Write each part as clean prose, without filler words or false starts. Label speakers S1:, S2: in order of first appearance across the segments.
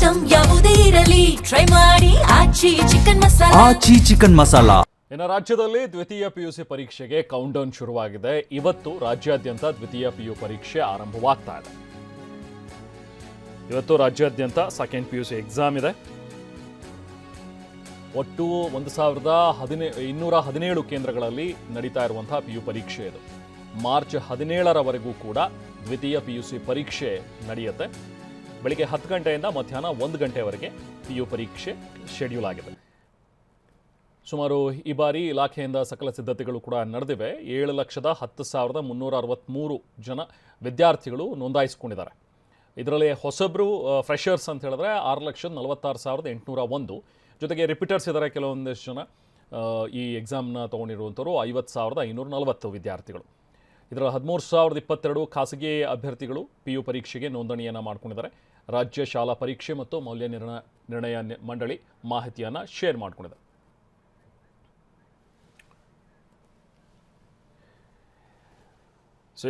S1: Item ಯಾವುದೇ ಇರಲಿ try ಮಾಡಿ ಆಚಿ ಚಿಕನ್ ಮಸಾಲಾ.
S2: ಇನ್ನು ರಾಜ್ಯದಲ್ಲಿ ದ್ವಿತೀಯ ಪಿಯುಸಿ ಪರೀಕ್ಷೆಗೆ ಕೌಂಟ್ಡೌನ್ ಶುರುವಾಗಿದೆ. ಇವತ್ತು ರಾಜ್ಯಾದ್ಯಂತ ದ್ವಿತೀಯ ಪಿಯು ಪರೀಕ್ಷೆ ಆರಂಭವಾಗ್ತಾ ಇದೆ. ಇವತ್ತು ರಾಜ್ಯಾದ್ಯಂತ ಸೆಕೆಂಡ್ ಪಿಯುಸಿ ಎಕ್ಸಾಮ್ ಇದೆ. ಒಟ್ಟು 1217 ಕೇಂದ್ರಗಳಲ್ಲಿ ನಡೀತಾ ಇರುವಂತಹ ಪಿಯು ಪರೀಕ್ಷೆ ಇದು. ಮಾರ್ಚ್ 17ರವರೆಗೂ ಕೂಡ ದ್ವಿತೀಯ ಪಿಯುಸಿ ಪರೀಕ್ಷೆ ನಡೆಯುತ್ತೆ. ಬೆಳಿಗ್ಗೆ 10 ಗಂಟೆಯಿಂದ ಮಧ್ಯಾಹ್ನ 1 ಗಂಟೆವರೆಗೆ ಪಿಯು ಪರೀಕ್ಷೆ ಶೆಡ್ಯೂಲ್ ಆಗಿದೆ. ಸುಮಾರು ಈ ಬಾರಿ ಇಲಾಖೆಯಿಂದ ಸಕಲ ಸಿದ್ಧತೆಗಳು ಕೂಡ ನಡೆದಿವೆ. 7,10,363 ಜನ ವಿದ್ಯಾರ್ಥಿಗಳು ನೋಂದಾಯಿಸಿಕೊಂಡಿದ್ದಾರೆ. ಇದರಲ್ಲಿ ಹೊಸಬ್ರು ಫ್ರೆಷರ್ಸ್ ಅಂತ ಹೇಳಿದ್ರೆ 6,46,801, ಜೊತೆಗೆ ರಿಪೀಟರ್ಸ್ ಇದ್ದಾರೆ ಕೆಲವೊಂದಿಷ್ಟು ಜನ. ಈ ಎಕ್ಸಾಮ್ನ ತೊಗೊಂಡಿರುವಂಥವ್ರು 50,540 ವಿದ್ಯಾರ್ಥಿಗಳು. ಇದರಲ್ಲಿ 13,022 ಖಾಸಗಿ ಅಭ್ಯರ್ಥಿಗಳು ಪಿಯು ಪರೀಕ್ಷೆಗೆ ನೋಂದಣಿಯನ್ನು ಮಾಡ್ಕೊಂಡಿದ್ದಾರೆ. ರಾಜ್ಯ ಶಾಲಾ ಪರೀಕ್ಷೆ ಮತ್ತು ಮೌಲ್ಯ ನಿರ್ಣಯ ಮಂಡಳಿ ಮಾಹಿತಿಯನ್ನು ಶೇರ್ ಮಾಡಿಕೊಂಡಿದೆ. ಸೊ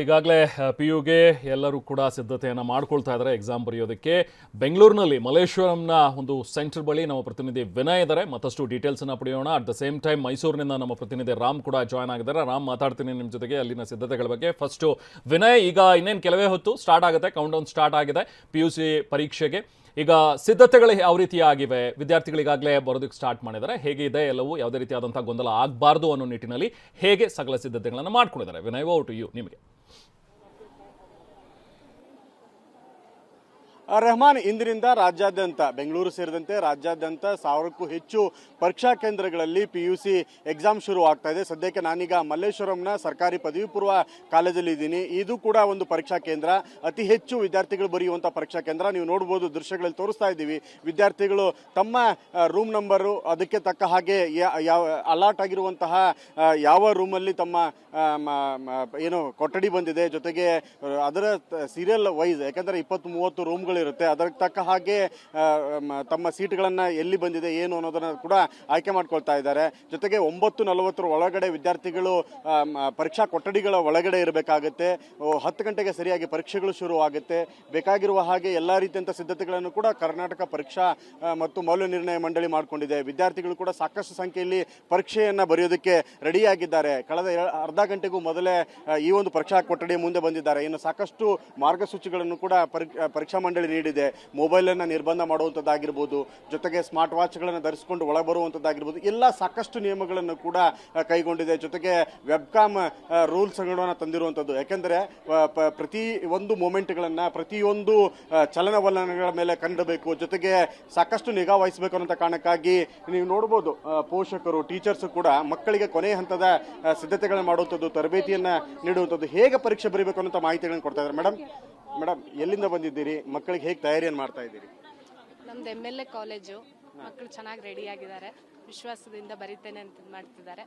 S2: ಈಗಾಗಲೇ ಪಿ ಯುಗೆ ಎಲ್ಲರೂ ಕೂಡ ಸಿದ್ಧತೆಯನ್ನು ಮಾಡ್ಕೊಳ್ತಾ ಇದ್ದಾರೆ ಎಕ್ಸಾಮ್ ಬರೆಯೋದಕ್ಕೆ. ಬೆಂಗಳೂರಿನಲ್ಲಿ ಮಲ್ಲೇಶ್ವರಂನ ಒಂದು ಸೆಂಟರ್ ಬಳಿ ನಮ್ಮ ಪ್ರತಿನಿಧಿ ವಿನಯ್ ಇದ್ದಾರೆ. ಮತ್ತಷ್ಟು ಡೀಟೇಲ್ಸನ್ನು ಪಡೆಯೋಣ. ಅಟ್ ದ ಸೇಮ್ ಟೈಮ್ ಮೈಸೂರಿನಿಂದ ನಮ್ಮ ಪ್ರತಿನಿಧಿ ರಾಮ್ ಕೂಡ ಜಾಯ್ನ್ ಆಗಿದ್ದಾರೆ. ರಾಮ್, ಮಾತಾಡ್ತೀನಿ ನಿಮ್ಮ ಜೊತೆಗೆ ಅಲ್ಲಿನ ಸಿದ್ಧತೆಗಳ ಬಗ್ಗೆ. ಫಸ್ಟು ವಿನಯ್, ಈಗ ಇನ್ನೇನು ಕೆಲವೇ ಹೊತ್ತು ಸ್ಟಾರ್ಟ್ ಆಗುತ್ತೆ, ಕೌಂಟ್ಡೌನ್ ಸ್ಟಾರ್ಟ್ ಆಗಿದೆ PUC ಪರೀಕ್ಷೆಗೆ. ಈಗ ಸಿದ್ಧತೆಗಳು ಯಾವ ರೀತಿಯಾಗಿವೆ? ವಿದ್ಯಾರ್ಥಿಗಳಿಗಾಗಲೇ ಬರೋದಕ್ಕೆ ಸ್ಟಾರ್ಟ್ ಮಾಡಿದ್ದಾರೆ. ಹೇಗಿದೆ ಎಲ್ಲವೂ? ಯಾವುದೇ ರೀತಿಯಾದಂಥ ಗೊಂದಲ ಆಗಬಾರ್ದು ಅನ್ನೋ ನಿಟ್ಟಿನಲ್ಲಿ ಹೇಗೆ ಸಕಲ ಸಿದ್ಧತೆಗಳನ್ನು ಮಾಡ್ಕೊಂಡಿದ್ದಾರೆ? Vinay, over to you. ನಿಮಗೆ
S3: ರೆಹಮಾನ್, ಇಂದಿನಿಂದ ರಾಜ್ಯಾದ್ಯಂತ ಬೆಂಗಳೂರು ಸೇರಿದಂತೆ ರಾಜ್ಯಾದ್ಯಂತ 1000ಕ್ಕೂ ಹೆಚ್ಚು ಪರೀಕ್ಷಾ ಕೇಂದ್ರಗಳಲ್ಲಿ PUC ಎಕ್ಸಾಮ್ ಶುರು ಆಗ್ತಾ ಇದೆ. ಸದ್ಯಕ್ಕೆ ನಾನೀಗ ಮಲ್ಲೇಶ್ವರಂನ ಸರ್ಕಾರಿ ಪದವಿ ಪೂರ್ವ ಕಾಲೇಜಲ್ಲಿ ಇದ್ದೀನಿ. ಇದು ಕೂಡ ಒಂದು ಪರೀಕ್ಷಾ ಕೇಂದ್ರ, ಅತಿ ಹೆಚ್ಚು ವಿದ್ಯಾರ್ಥಿಗಳು ಬರೆಯುವಂಥ ಪರೀಕ್ಷಾ ಕೇಂದ್ರ. ನೀವು ನೋಡ್ಬೋದು, ದೃಶ್ಯಗಳಲ್ಲಿ ತೋರಿಸ್ತಾ ಇದ್ದೀವಿ. ವಿದ್ಯಾರ್ಥಿಗಳು ತಮ್ಮ ರೂಮ್ ನಂಬರು ಅದಕ್ಕೆ ತಕ್ಕ ಹಾಗೆ ಯಾವ ಅಲಾಟ್ ಆಗಿರುವಂತಹ ಯಾವ ರೂಮಲ್ಲಿ ತಮ್ಮ ಏನು ಕೊಠಡಿ ಬಂದಿದೆ, ಜೊತೆಗೆ ಅದರ ಸೀರಿಯಲ್ ವೈಸ್, ಯಾಕಂದರೆ 20-30 ರೂಮ್ಗಳು ಇರುತ್ತೆ, ಅದಕ್ಕೆ ತಕ್ಕ ಹಾಗೆ ತಮ್ಮ ಸೀಟ್ಗಳನ್ನು ಎಲ್ಲಿ ಬಂದಿದೆ ಏನು ಅನ್ನೋದನ್ನು ಕೂಡ ಆಯ್ಕೆ ಮಾಡ್ಕೊಳ್ತಾ ಇದ್ದಾರೆ. ಜೊತೆಗೆ 9:40 ಒಳಗಡೆ ವಿದ್ಯಾರ್ಥಿಗಳು ಪರೀಕ್ಷಾ ಕೊಠಡಿಗಳ ಒಳಗಡೆ ಇರಬೇಕಾಗುತ್ತೆ. 10 ಗಂಟೆಗೆ ಸರಿಯಾಗಿ ಪರೀಕ್ಷೆಗಳು ಶುರು ಆಗುತ್ತೆ. ಬೇಕಾಗಿರುವ ಹಾಗೆ ಎಲ್ಲ ರೀತಿಯಂಥ ಸಿದ್ಧತೆಗಳನ್ನು ಕೂಡ ಕರ್ನಾಟಕ ಪರೀಕ್ಷಾ ಮತ್ತು ಮೌಲ್ಯ ನಿರ್ಣಯ ಮಂಡಳಿ ಮಾಡಿಕೊಂಡಿದೆ. ವಿದ್ಯಾರ್ಥಿಗಳು ಕೂಡ ಸಾಕಷ್ಟು ಸಂಖ್ಯೆಯಲ್ಲಿ ಪರೀಕ್ಷೆಯನ್ನು ಬರೆಯೋದಕ್ಕೆ ರೆಡಿಯಾಗಿದ್ದಾರೆ. ಕಳೆದ ಅರ್ಧ ಗಂಟೆಗೂ ಮೊದಲೇ ಈ ಒಂದು ಪರೀಕ್ಷಾ ಕೊಠಡಿ ಮುಂದೆ ಬಂದಿದ್ದಾರೆ. ಇನ್ನು ಸಾಕಷ್ಟು ಮಾರ್ಗಸೂಚಿಗಳನ್ನು ಕೂಡ ಪರೀಕ್ಷಾ ಮಂಡಳಿ ನೀಡಿದೆ. ಮೊಬೈಲನ್ನು ನಿರ್ಬಂಧ ಮಾಡುವಂಥದ್ದಾಗಿರ್ಬೋದು, ಜೊತೆಗೆ ಸ್ಮಾರ್ಟ್ ವಾಚ್ಗಳನ್ನು ಧರಿಸಿಕೊಂಡು ಒಳಗೆ ಬರುವಂಥದ್ದಾಗಿರ್ಬೋದು, ಎಲ್ಲ ಸಾಕಷ್ಟು ನಿಯಮಗಳನ್ನು ಕೂಡ ಕೈಗೊಂಡಿದೆ. ಜೊತೆಗೆ ವೆಬ್ಕಾಮ್ ರೂಲ್ಸ್ಗಳನ್ನು ತಂದಿರುವಂಥದ್ದು. ಯಾಕೆಂದರೆ ಪ್ರತಿ ಒಂದು ಮೂಮೆಂಟ್ಗಳನ್ನು, ಪ್ರತಿಯೊಂದು ಚಲನವಲನಗಳ ಮೇಲೆ ಕಂಡಿಡಬೇಕು, ಜೊತೆಗೆ ಸಾಕಷ್ಟು ನಿಗಾ ವಹಿಸಬೇಕು ಅನ್ನೋ ಕಾರಣಕ್ಕಾಗಿ ನೀವು ನೋಡ್ಬೋದು, ಪೋಷಕರು, ಟೀಚರ್ಸ್ ಕೂಡ ಮಕ್ಕಳಿಗೆ ಕೊನೆ ಹಂತದ ಸಿದ್ಧತೆಗಳನ್ನು ಮಾಡುವಂಥದ್ದು, ತರಬೇತಿಯನ್ನು ನೀಡುವಂಥದ್ದು, ಹೇಗೆ ಪರೀಕ್ಷೆ ಬರೀಬೇಕು ಅನ್ನೋ ಮಾಹಿತಿಗಳನ್ನು ಕೊಡ್ತಾ ಇದ್ದಾರೆ. ಮೇಡಮ್, ಎಲ್ಲಿಂದ ಬಂದಿದ್ದೀರಿ? ಮಕ್ಕಳಿಗೆ ಹೇಗೆ ತಯಾರಿಯನ್ನು ಮಾಡ್ತಾ ಇದ್ದೀರಿ?
S4: ನಮ್ದು MLA ಕಾಲೇಜು. ಮಕ್ಕಳು ಚೆನ್ನಾಗಿ ರೆಡಿ ಆಗಿದ್ದಾರೆ, ವಿಶ್ವಾಸದಿಂದ ಬರೀತೇನೆ ಅಂತ ಮಾಡ್ತಿದ್ದಾರೆ.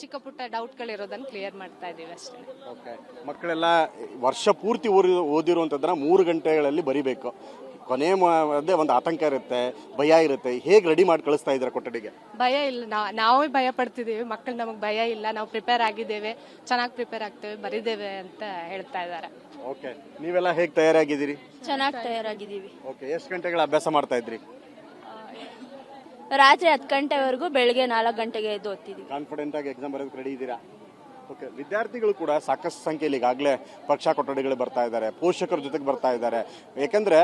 S4: ಚಿಕ್ಕ ಪುಟ್ಟ ಡೌಟ್ಗಳಿರೋದನ್ನು ಕ್ಲಿಯರ್ ಮಾಡ್ತಾ ಇದ್ದೀವಿ ಅಷ್ಟೇ.
S3: ಓಕೆ, ಮಕ್ಕಳೆಲ್ಲ ವರ್ಷ ಪೂರ್ತಿ ಓದಿರುವಂಥದ್ದನ್ನ 3 ಗಂಟೆಗಳಲ್ಲಿ ಬರಿಬೇಕು. ಕೊನೆ ಅದೇ ಒಂದು ಆತಂಕ ಇರುತ್ತೆ, ಭಯ ಇರುತ್ತೆ. ಹೇಗೆ ರೆಡಿ ಮಾಡಿ ಕಳಿಸ್ತಾ ಇದ್ದಾರೆ ಕೊಠಡಿಗೆ?
S4: ಭಯ ಇಲ್ಲ, ನಾವೇ ಭಯ ಪಡ್ತಿದ್ದೀವಿ. ಮಕ್ಕಳು ನಮಗೆ ಭಯ ಇಲ್ಲ, ನಾವು ಪ್ರಿಪೇರ್ ಆಗಿದ್ದೇವೆ, ಚೆನ್ನಾಗಿ ಪ್ರಿಪೇರ್ ಆಗ್ತೇವೆ, ಬರಿದ್ದೇವೆ ಅಂತ ಹೇಳ್ತಾ ಇದ್ದಾರೆ.
S3: ಓಕೆ, ನೀವೆಲ್ಲ ಹೇಗೆ ತಯಾರಾಗಿದ್ದೀರಿ?
S5: ಚೆನ್ನಾಗಿ ತಯಾರಾಗಿದ್ದೀವಿ.
S3: ಓಕೆ, ಎಷ್ಟು ಗಂಟೆಗಳ ಅಭ್ಯಾಸ ಮಾಡ್ತಾ ಇದ್ರಿ?
S5: ರಾತ್ರಿ 10 ಗಂಟೆವರೆಗೂ, ಬೆಳಿಗ್ಗೆ 4 ಗಂಟೆಗೆ ಎದ್ದು ಓದ್ತಿದ್ದೀವಿ.
S3: ಕಾನ್ಫಿಡೆಂಟ್ ಆಗಿ ಎಕ್ಸಾಮ್ ಬರೋದಕ್ಕೆ ರೆಡಿ ಇದ್ದೀರಾ? ಓಕೆ, ವಿದ್ಯಾರ್ಥಿಗಳು ಕೂಡ ಸಾಕಷ್ಟು ಸಂಖ್ಯೆಯಲ್ಲಿ ಈಗಾಗಲೇ ಪರೀಕ್ಷಾ ಕೊಠಡಿಗಳು ಬರ್ತಾ ಇದ್ದಾರೆ, ಪೋಷಕರ ಜೊತೆಗೆ ಬರ್ತಾ ಇದ್ದಾರೆ. ಯಾಕಂದರೆ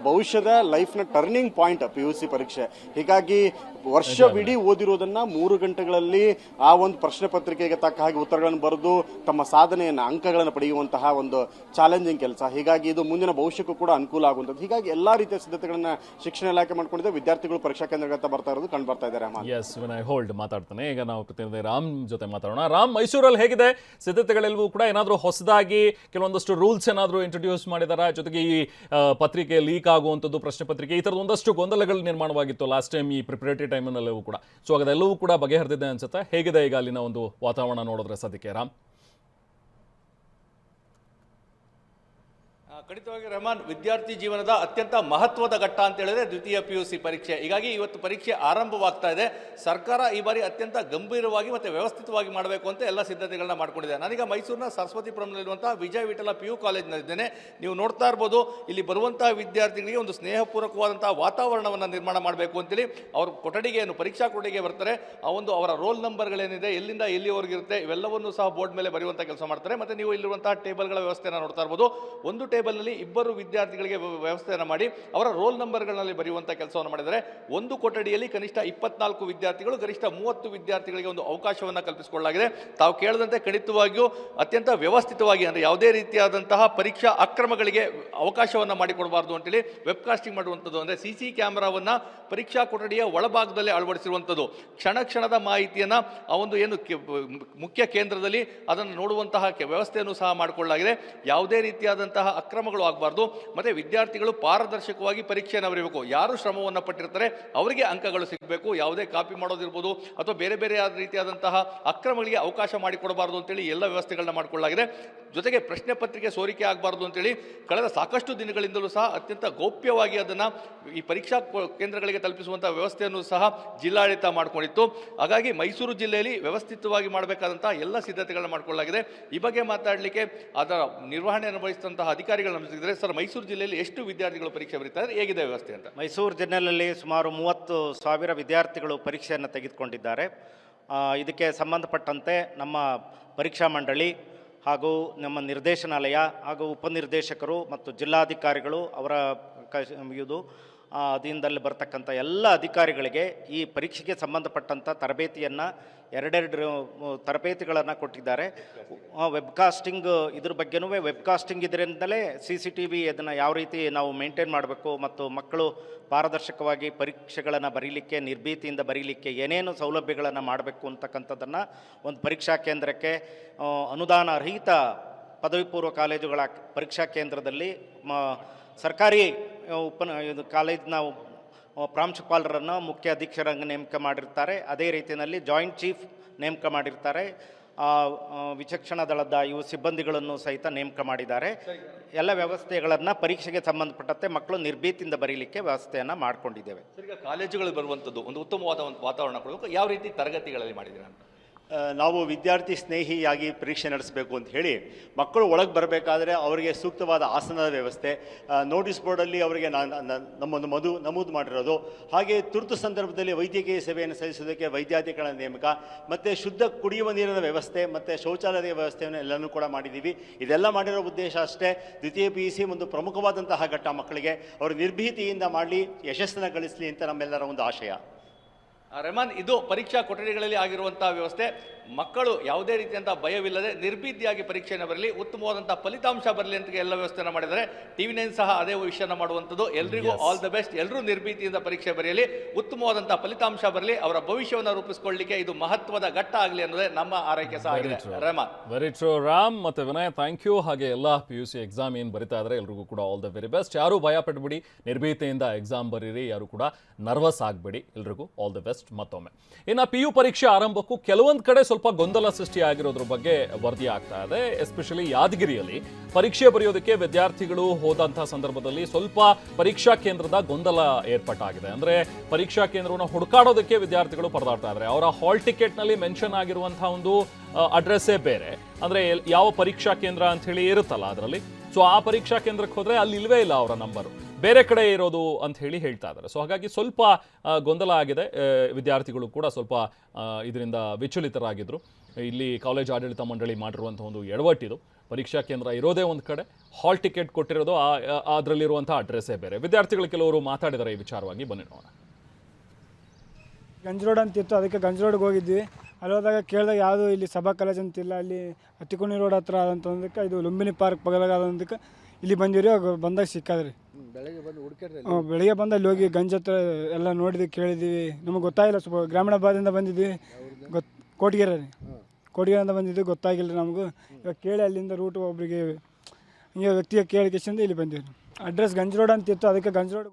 S3: ಭವಿಷ್ಯದ ಲೈಫ್ನ ಟರ್ನಿಂಗ್ ಪಾಯಿಂಟ್ PUC ಪರೀಕ್ಷೆ. ಹೀಗಾಗಿ ವರ್ಷವಿಡೀ ಓದಿರೋದನ್ನು 3 ಗಂಟೆಗಳಲ್ಲಿ ಆ ಒಂದು ಪ್ರಶ್ನೆ ಪತ್ರಿಕೆಗೆ ತಕ್ಕ ಹಾಗೆ ಉತ್ತರಗಳನ್ನು ಬರೆದು ತಮ್ಮ ಸಾಧನೆಯನ್ನು, ಅಂಕಗಳನ್ನು ಪಡೆಯುವಂತಹ ಒಂದು ಚಾಲೆಂಜಿಂಗ್ ಕೆಲಸ. ಹೀಗಾಗಿ ಇದು ಮುಂದಿನ ಭವಿಷ್ಯಕ್ಕೂ ಕೂಡ ಅನುಕೂಲ ಆಗುವಂಥದ್ದು. ಹೀಗಾಗಿ ಎಲ್ಲ ರೀತಿಯ ಸಿದ್ಧತೆಗಳನ್ನು ಶಿಕ್ಷಣ ಇಲಾಖೆ ಮಾಡ್ಕೊಂಡಿದೆ. ವಿದ್ಯಾರ್ಥಿಗಳು ಪರೀಕ್ಷಾ ಕೇಂದ್ರಗಳತ್ತ ಬರ್ತಾ ಇರೋದು ಕಂಡು ಬರ್ತಾ ಇದ್ದಾರೆ.
S2: ಎಸ್ ವಿನಯ್, ಹೋಲ್ಡ್ ಮಾತಾಡ್ತಾನೆ. ಈಗ ನಾವು ಪ್ರತಿನಿಧಿ ರಾಮ್ ಜೊತೆ ಮಾತಾಡೋಣ. ರಾಮ್, ಮೈಸೂರಲ್ಲಿ ಹೇಗಿದೆ ಸಿದ್ಧತೆಗಳೆಲ್ಲವೂ ಕೂಡ? ಏನಾದರೂ ಹೊಸದಾಗಿ ಕೆಲವೊಂದಷ್ಟು ರೂಲ್ಸ್ ಏನಾದರೂ ಇಂಟ್ರೊಡ್ಯೂಸ್ ಮಾಡಿದಾರಾ? ಜೊತೆಗೆ ಈ ಪತ್ರಿಕೆ ಲೀಕ್ ಆಗುವಂಥದ್ದು, ಪ್ರಶ್ನೆ ಪತ್ರಿಕೆ, ಈ ಥರದ ಒಂದಷ್ಟು ಗೊಂದಲಗಳು ನಿರ್ಮಾಣವಾಗಿತ್ತು ಲಾಸ್ಟ್ ಟೈಮ್ ಈ ಪ್ರಿಪರೇಟರಿ ಟೈಮ್ನಲ್ಲೂ ಕೂಡ. ಸೊ ಅದೆಲ್ಲವೂ ಕೂಡ ಬಗೆಹರಿದಿದೆ ಅನ್ಸುತ್ತೆ. ಹೇಗಿದೆ ಈಗ ಅಲ್ಲಿನ ಒಂದು ವಾತಾವರಣ ನೋಡಿದ್ರೆ ಸದ್ಯಕ್ಕೆ ರಾಮ್?
S6: ಖಂಡಿತವಾಗಿ ರೆಹಮಾನ್, ವಿದ್ಯಾರ್ಥಿ ಜೀವನದ ಅತ್ಯಂತ ಮಹತ್ವದ ಘಟ್ಟ ಅಂತ ಹೇಳಿದ್ರೆ ದ್ವಿತೀಯ PUC ಪರೀಕ್ಷೆ. ಹೀಗಾಗಿ ಇವತ್ತು ಪರೀಕ್ಷೆ ಆರಂಭವಾಗ್ತಾ ಇದೆ. ಸರ್ಕಾರ ಈ ಬಾರಿ ಅತ್ಯಂತ ಗಂಭೀರವಾಗಿ ಮತ್ತು ವ್ಯವಸ್ಥಿತವಾಗಿ ಮಾಡಬೇಕು ಅಂತ ಎಲ್ಲ ಸಿದ್ಧತೆಗಳನ್ನ ಮಾಡ್ಕೊಂಡಿದೆ. ನಾನೀಗ ಮೈಸೂರಿನ ಸರಸ್ವತಿಪುರಂನಲ್ಲಿರುವಂತಹ ವಿಜಯ ವಿಠಲ PU ಕಾಲೇಜಿನಲ್ಲಿದ್ದೇನೆ. ನೀವು ನೋಡ್ತಾ ಇರ್ಬೋದು, ಇಲ್ಲಿ ಬರುವಂತಹ ವಿದ್ಯಾರ್ಥಿಗಳಿಗೆ ಒಂದು ಸ್ನೇಹಪೂರ್ವಕವಾದಂತಹ ವಾತಾವರಣವನ್ನು ನಿರ್ಮಾಣ ಮಾಡಬೇಕು ಅಂತೇಳಿ ಅವ್ರ ಕೊಠಡಿಗೆ ಪರೀಕ್ಷಾ ಕೊಠಡಿಗೆ ಬರ್ತಾರೆ. ಆ ಒಂದು ಅವರ ರೋಲ್ ನಂಬರ್ಗಳೇನಿದೆ, ಎಲ್ಲಿಂದ ಎಲ್ಲಿವರೆಗಿರುತ್ತೆ, ಇವೆಲ್ಲವನ್ನು ಸಹ ಬೋರ್ಡ್ ಮೇಲೆ ಬರೆಯುವಂಥ ಕೆಲಸ ಮಾಡ್ತಾರೆ. ಮತ್ತು ನೀವು ಇಲ್ಲಿರುವಂತಹ ಟೇಬಲ್ಗಳ ವ್ಯವಸ್ಥೆಯನ್ನು ನೋಡ್ತಾ ಇರ್ಬೋದು. ಒಂದು ಟೇಬಲ್ನಲ್ಲಿ ಇಬ್ಬರು ವಿದ್ಯಾರ್ಥಿಗಳಿಗೆ ವ್ಯವಸ್ಥೆಯನ್ನು ಮಾಡಿ ಅವರ ರೋಲ್ ನಂಬರ್ಗಳಲ್ಲಿ ಬರೆಯುವಂಥ ಕೆಲಸವನ್ನು ಮಾಡಿದರೆ ಒಂದು ಕೊಠಡಿಯಲ್ಲಿ ಕನಿಷ್ಠ 24 ವಿದ್ಯಾರ್ಥಿಗಳು, ಗರಿಷ್ಠ 30 ವಿದ್ಯಾರ್ಥಿಗಳಿಗೆ ಒಂದು ಅವಕಾಶವನ್ನು ಕಲ್ಪಿಸಿಕೊಳ್ಳಲಾಗಿದೆ. ತಾವು ಕೇಳಿದಂತೆ ಖಂಡಿತವಾಗಿಯೂ ಅತ್ಯಂತ ವ್ಯವಸ್ಥಿತವಾಗಿ, ಅಂದರೆ ಯಾವುದೇ ರೀತಿಯಾದಂತಹ ಪರೀಕ್ಷಾ ಅಕ್ರಮಗಳಿಗೆ ಅವಕಾಶವನ್ನು ಮಾಡಿಕೊಡಬಾರ್ದು ಅಂತೇಳಿ ವೆಬ್ಕಾಸ್ಟಿಂಗ್ ಮಾಡುವಂಥದ್ದು, ಅಂದರೆ CC ಕ್ಯಾಮೆರಾವನ್ನು ಪರೀಕ್ಷಾ ಕೊಠಡಿಯ ಒಳಭಾಗದಲ್ಲಿ ಅಳವಡಿಸಿರುವಂಥದ್ದು. ಕ್ಷಣ ಕ್ಷಣದ ಮಾಹಿತಿಯನ್ನು ಆ ಒಂದು ಏನು ಮುಖ್ಯ ಕೇಂದ್ರದಲ್ಲಿ ಅದನ್ನು ನೋಡುವಂತಹ ವ್ಯವಸ್ಥೆಯನ್ನು ಸಹ ಮಾಡಿಕೊಳ್ಳಲಾಗಿದೆ. ಯಾವುದೇ ರೀತಿಯಾದಂತಹ ಅಕ್ರಮಗಳು ಆಗಬಾರ್ದು. ಮತ್ತು ವಿದ್ಯಾರ್ಥಿಗಳು ಪಾರದರ್ಶಕವಾಗಿ ಪರೀಕ್ಷೆಯನ್ನು ಬರೆಯಬೇಕು. ಯಾರು ಶ್ರಮವನ್ನು ಪಟ್ಟಿರ್ತಾರೆ ಅವರಿಗೆ ಅಂಕಗಳು ಸಿಗಬೇಕು. ಯಾವುದೇ ಕಾಪಿ ಮಾಡೋದಿರ್ಬೋದು ಅಥವಾ ಬೇರೆ ಬೇರೆ ರೀತಿಯಾದಂತಹ ಅಕ್ರಮಗಳಿಗೆ ಅವಕಾಶ ಮಾಡಿಕೊಡಬಾರ್ದು ಅಂತೇಳಿ ಎಲ್ಲ ವ್ಯವಸ್ಥೆಗಳನ್ನ ಮಾಡಿಕೊಳ್ಳಲಾಗಿದೆ. ಜೊತೆಗೆ ಪ್ರಶ್ನೆ ಪತ್ರಿಕೆ ಸೋರಿಕೆ ಆಗಬಾರ್ದು ಅಂತೇಳಿ ಕಳೆದ ಸಾಕಷ್ಟು ದಿನಗಳಿಂದಲೂ ಸಹ ಅತ್ಯಂತ ಗೌಪ್ಯವಾಗಿ ಅದನ್ನು ಈ ಪರೀಕ್ಷಾ ಕೇಂದ್ರಗಳಿಗೆ ತಲುಪಿಸುವಂಥ ವ್ಯವಸ್ಥೆಯನ್ನು ಸಹ ಜಿಲ್ಲಾಡಳಿತ ಮಾಡಿಕೊಂಡಿತ್ತು. ಹಾಗಾಗಿ ಮೈಸೂರು ಜಿಲ್ಲೆಯಲ್ಲಿ ವ್ಯವಸ್ಥಿತವಾಗಿ ಮಾಡಬೇಕಾದಂತಹ ಎಲ್ಲ ಸಿದ್ಧತೆಗಳನ್ನ ಮಾಡಿಕೊಳ್ಳಲಾಗಿದೆ. ಈ ಬಗ್ಗೆ ಮಾತಾಡಲಿಕ್ಕೆ ಅದರ ನಿರ್ವಹಣೆಯನ್ನು ವಹಿಸಿದಂತಹ ಅಧಿಕಾರಿಗಳು ನಮಗೆ ಸಿಕ್ಕಿದ್ದಾರೆ. ಸರ್, ಮೈಸೂರು ಜಿಲ್ಲೆಯಲ್ಲಿ ಎಷ್ಟು ವಿದ್ಯಾರ್ಥಿಗಳು ಪರೀಕ್ಷೆ ಬರೀತಾರೆ, ಹೇಗಿದೆ ವ್ಯವಸ್ಥೆ ಅಂತ?
S7: ಮೈಸೂರು ಜಿಲ್ಲೆಯಲ್ಲಿ ಸುಮಾರು 30,000 ವಿದ್ಯಾರ್ಥಿಗಳು ಪರೀಕ್ಷೆಯನ್ನು ತೆಗೆದುಕೊಂಡಿದ್ದಾರೆ. ಇದಕ್ಕೆ ಸಂಬಂಧಪಟ್ಟಂತೆ ನಮ್ಮ ಪರೀಕ್ಷಾ ಮಂಡಳಿ ಹಾಗೂ ನಮ್ಮ ನಿರ್ದೇಶನಾಲಯ ಹಾಗೂ ಉಪನಿರ್ದೇಶಕರು ಮತ್ತು ಜಿಲ್ಲಾಧಿಕಾರಿಗಳು ಅವರ ಇದು ಅಧೀನದಲ್ಲಿ ಬರ್ತಕ್ಕಂಥ ಎಲ್ಲ ಅಧಿಕಾರಿಗಳಿಗೆ ಈ ಪರೀಕ್ಷೆಗೆ ಸಂಬಂಧಪಟ್ಟಂಥ ತರಬೇತಿಯನ್ನು ಎರಡೆರಡು ತರಬೇತಿಗಳನ್ನು ಕೊಟ್ಟಿದ್ದಾರೆ. ವೆಬ್ಕಾಸ್ಟಿಂಗ್ ಇದ್ರ ಬಗ್ಗೆನೂ ವೆಬ್ಕಾಸ್ಟಿಂಗ್ ಇದರಿಂದಲೇ CCTV ಅದನ್ನು ಯಾವ ರೀತಿ ನಾವು ಮೇಂಟೈನ್ ಮಾಡಬೇಕು ಮತ್ತು ಮಕ್ಕಳು ಪಾರದರ್ಶಕವಾಗಿ ಪರೀಕ್ಷೆಗಳನ್ನು ಬರೀಲಿಕ್ಕೆ, ನಿರ್ಭೀತಿಯಿಂದ ಬರೀಲಿಕ್ಕೆ ಏನೇನು ಸೌಲಭ್ಯಗಳನ್ನು ಮಾಡಬೇಕು ಅಂತಕ್ಕಂಥದ್ದನ್ನು ಒಂದು ಪರೀಕ್ಷಾ ಕೇಂದ್ರಕ್ಕೆ ಅನುದಾನ ರಹಿತ ಪದವಿ ಪೂರ್ವ ಕಾಲೇಜುಗಳ ಪರೀಕ್ಷಾ ಕೇಂದ್ರದಲ್ಲಿ ಸರ್ಕಾರಿ ಕಾಲೇಜಿನ ಪ್ರಾಂಶುಪಾಲರನ್ನು ಮುಖ್ಯ ಅಧೀಕ್ಷಕರಾಗಿ ನೇಮಕ ಮಾಡಿರ್ತಾರೆ. ಅದೇ ರೀತಿಯಲ್ಲಿ ಜಾಯಿಂಟ್ ಚೀಫ್ ನೇಮಕ ಮಾಡಿರ್ತಾರೆ. ವಿಚಕ್ಷಣಾ ದಳದ ಸಿಬ್ಬಂದಿಗಳನ್ನು ಸಹಿತ ನೇಮಕ ಮಾಡಿದ್ದಾರೆ. ಎಲ್ಲ ವ್ಯವಸ್ಥೆಗಳನ್ನು ಪರೀಕ್ಷೆಗೆ ಸಂಬಂಧಪಟ್ಟಂತೆ ಮಕ್ಕಳು ನಿರ್ಭೀತಿಯಿಂದ ಬರೀಲಿಕ್ಕೆ ವ್ಯವಸ್ಥೆಯನ್ನು ಮಾಡಿಕೊಂಡಿದ್ದೇವೆ.
S6: ಈಗ ಕಾಲೇಜುಗಳು ಬರುವಂಥದ್ದು ಒಂದು ಉತ್ತಮವಾದ ಒಂದು ವಾತಾವರಣ ಕೊಡಬೇಕು. ಯಾವ ರೀತಿ ತರಗತಿಗಳಲ್ಲಿ ಮಾಡಿದ್ದೀರಾ ಅಂತ?
S3: ನಾವು ವಿದ್ಯಾರ್ಥಿ ಸ್ನೇಹಿಯಾಗಿ ಪರೀಕ್ಷೆ ನಡೆಸಬೇಕು ಅಂತ ಹೇಳಿ ಮಕ್ಕಳು ಒಳಗೆ ಬರಬೇಕಾದ್ರೆ ಅವರಿಗೆ ಸೂಕ್ತವಾದ ಆಸನದ ವ್ಯವಸ್ಥೆ, ನೋಟಿಸ್ ಬೋರ್ಡಲ್ಲಿ ಅವರಿಗೆ ನಮೂದು ಮಾಡಿರೋದು, ಹಾಗೆ ತುರ್ತು ಸಂದರ್ಭದಲ್ಲಿ ವೈದ್ಯಕೀಯ ಸೇವೆಯನ್ನು ಸಲ್ಲಿಸೋದಕ್ಕೆ ವೈದ್ಯಾಧಿಕಾರಿಗಳ ನೇಮಕ, ಮತ್ತು ಶುದ್ಧ ಕುಡಿಯುವ ನೀರಿನ ವ್ಯವಸ್ಥೆ ಮತ್ತು ಶೌಚಾಲಯ ವ್ಯವಸ್ಥೆಯನ್ನು ಎಲ್ಲನೂ ಕೂಡ ಮಾಡಿದ್ದೀವಿ. ಇದೆಲ್ಲ ಮಾಡಿರೋ ಉದ್ದೇಶ ಅಷ್ಟೇ, ದ್ವಿತೀಯ PUC ಒಂದು ಪ್ರಮುಖವಾದಂತಹ ಘಟ್ಟ. ಮಕ್ಕಳಿಗೆ ಅವರು ನಿರ್ಭೀತಿಯಿಂದ ಮಾಡಲಿ, ಯಶಸ್ಸನ್ನು ಗಳಿಸಲಿ ಅಂತ ನಮ್ಮೆಲ್ಲರ ಒಂದು ಆಶಯ.
S6: ರೆಹಮಾನ್, ಇದು ಪರೀಕ್ಷಾ ಕೊಠಡಿಗಳಲ್ಲಿ ಆಗಿರುವಂತಹ ವ್ಯವಸ್ಥೆ. ಮಕ್ಕಳು ಯಾವುದೇ ರೀತಿಯಂತಹ ಭಯವಿಲ್ಲದೆ ನಿರ್ಭೀತಿಯಾಗಿ ಪರೀಕ್ಷೆಯನ್ನು ಬರಲಿ, ಉತ್ತಮವಾದಂತಹ ಫಲಿತಾಂಶ ಬರಲಿ ಅಂತ ಎಲ್ಲ ವ್ಯವಸ್ಥೆಯನ್ನು ಮಾಡಿದರೆ TV9 ಸಹ ಅದೇ ವಿಷಯನ ಮಾಡುವಂಥದ್ದು. ಎಲ್ರಿಗೂ ಆಲ್ ದ ಬೆಸ್ಟ್. ಎಲ್ಲರೂ ನಿರ್ಭೀತಿಯಿಂದ ಪರೀಕ್ಷೆ ಬರೆಯಲಿ, ಉತ್ತಮವಾದಂತಹ ಫಲಿತಾಂಶ ಬರಲಿ, ಅವರ ಭವಿಷ್ಯವನ್ನು ರೂಪಿಸಿಕೊಳ್ಳಲಿಕ್ಕೆ ಇದು ಮಹತ್ವದ ಘಟ್ಟ ಆಗಲಿ ಅನ್ನೋದೇ ನಮ್ಮ ಆರೈಕೆ ಸಹ ಆಗಿದೆ. Rahman,
S2: very true. ರಾಮ್ ಮತ್ತು ವಿನಯ್, ಥ್ಯಾಂಕ್ ಯು. ಹಾಗೆ ಎಲ್ಲ PUC ಎಕ್ಸಾಮ್ ಏನು ಬರಿತಾ ಇದ್ದಾರೆ ಎಲ್ರಿಗೂ ಕೂಡ ಆಲ್ ದ ವೆರಿ ಬೆಸ್ಟ್. ಯಾರು ಭಯ ಪಡ್ಬಿಡಿ, ನಿರ್ಭೀತಿಯಿಂದ ಎಕ್ಸಾಮ್ ಬರೀರಿ, ಯಾರು ಕೂಡ ನರ್ವಸ್ ಆಗಬೇಡಿ. ಎಲ್ರಿಗೂ ಆಲ್ ದ ಬೆಸ್ಟ್ ಮತ್ತೊಮ್ಮೆ. ಇನ್ನು PU ಪರೀಕ್ಷೆ ಆರಂಭಕ್ಕೂ ಕೆಲವೊಂದು ಕಡೆ ಸ್ವಲ್ಪ ಗೊಂದಲ ಸೃಷ್ಟಿಯಾಗಿರೋದ್ರ ಬಗ್ಗೆ ವರದಿ ಆಗ್ತಾ ಇದೆ. ಎಸ್ಪೆಷಲಿ ಯಾದಗಿರಿಯಲ್ಲಿ ಪರೀಕ್ಷೆ ಬರೆಯೋದಕ್ಕೆ ವಿದ್ಯಾರ್ಥಿಗಳು ಹೋದಂತಹ ಸಂದರ್ಭದಲ್ಲಿ ಸ್ವಲ್ಪ ಪರೀಕ್ಷಾ ಕೇಂದ್ರದ ಗೊಂದಲ ಏರ್ಪಟ್ಟಾಗಿದೆ. ಅಂದ್ರೆ ಪರೀಕ್ಷಾ ಕೇಂದ್ರವನ್ನು ಹುಡುಕಾಡೋದಕ್ಕೆ ವಿದ್ಯಾರ್ಥಿಗಳು ಪರದಾಡ್ತಾ ಇದ್ದಾರೆ. ಅವರ ಹಾಲ್ ಟಿಕೆಟ್ ನಲ್ಲಿ ಮೆನ್ಷನ್ ಆಗಿರುವಂತಹ ಒಂದು ಅಡ್ರೆಸ್ಸೇ ಬೇರೆ, ಅಂದ್ರೆ ಯಾವ ಪರೀಕ್ಷಾ ಕೇಂದ್ರ ಅಂತ ಹೇಳಿ ಇರುತ್ತಲ್ಲ ಅದರಲ್ಲಿ. ಸೊ ಆ ಪರೀಕ್ಷಾ ಕೇಂದ್ರಕ್ಕೆ ಹೋದ್ರೆ ಅಲ್ಲಿ ಇಲ್ವೇ ಇಲ್ಲ ಅವರ ನಂಬರು, ಬೇರೆ ಕಡೆ ಇರೋದು ಅಂತ ಹೇಳಿ ಹೇಳ್ತಾ ಇದ್ದಾರೆ. ಸೊ ಹಾಗಾಗಿ ಸ್ವಲ್ಪ ಗೊಂದಲ ಆಗಿದೆ. ವಿದ್ಯಾರ್ಥಿಗಳು ಕೂಡ ಸ್ವಲ್ಪ ಇದರಿಂದ ವಿಚಲಿತರಾಗಿದ್ದರು. ಇಲ್ಲಿ ಕಾಲೇಜ್ ಆಡಳಿತ ಮಂಡಳಿ ಮಾಡಿರುವಂಥ ಒಂದು ಎಡವಟ್ಟಿದು. ಪರೀಕ್ಷಾ ಕೇಂದ್ರ ಇರೋದೇ ಒಂದು ಕಡೆ, ಹಾಲ್ ಟಿಕೆಟ್ ಕೊಟ್ಟಿರೋದು ಅದರಲ್ಲಿರುವಂಥ ಅಡ್ರೆಸ್ಸೇ ಬೇರೆ. ವಿದ್ಯಾರ್ಥಿಗಳು ಕೆಲವರು ಮಾತಾಡಿದ್ದಾರೆ ಈ ವಿಚಾರವಾಗಿ, ಬನ್ನಿ ನೋಡೋಣ.
S8: ಗಂಜ್ ರೋಡ್ ಅಂತಿತ್ತು, ಅದಕ್ಕೆ ಗಂಜ್ ರೋಡ್ಗೆ ಹೋಗಿದ್ವಿ. ಅಲ್ಲಿ ಹೋದಾಗ ಕೇಳಿದಾಗ ಯಾವುದು ಇಲ್ಲಿ ಸಭಾ ಕಾಲೇಜ್ ಅಂತಿಲ್ಲ, ಅಲ್ಲಿ ಹತ್ತಿಕುಣಿ ರೋಡ್ ಹತ್ರ ಆದಂತಂದಕ್ಕೆ ಇದು ಲುಂಬಿನಿ ಪಾರ್ಕ್ ಬಗಲಾಗದಂದಕ್ಕೆ ಇಲ್ಲಿ ಬಂದಿರಿ. ಬಂದಾಗ ಸಿಕ್ಕಾದ್ರಿ, ಬೆಳಿಗ್ಗೆ ಬಂದು ಅಲ್ಲಿ ಹೋಗಿ ಗಂಜ್ ಹತ್ರ ಎಲ್ಲ ನೋಡಿದ್ವಿ, ಕೇಳಿದ್ವಿ. ನಮಗೆ ಗೊತ್ತಾಗಿಲ್ಲ, ಸ್ವಲ್ಪ ಗ್ರಾಮೀಣ ಭಾಗದಿಂದ ಬಂದಿದ್ವಿ. ಕೋಟಗೆರೆಯಿಂದ ಬಂದಿದ್ವಿ, ಗೊತ್ತಾಗಿಲ್ಲ ನಮಗೂ. ಇವಾಗ ಕೇಳಿ ಅಲ್ಲಿಂದ ರೂಟ್ ಒಬ್ಬರಿಗೆ ಹಿಂಗೆ ವ್ಯಕ್ತಿಗೆ ಕೇಳಿ ಇಲ್ಲಿ ಬಂದಿವಿ. ಅಡ್ರೆಸ್ ಗಂಜ್ ರೋಡ್ ಅಂತಿತ್ತು, ಅದಕ್ಕೆ ಗಂಜ್ ರೋಡ್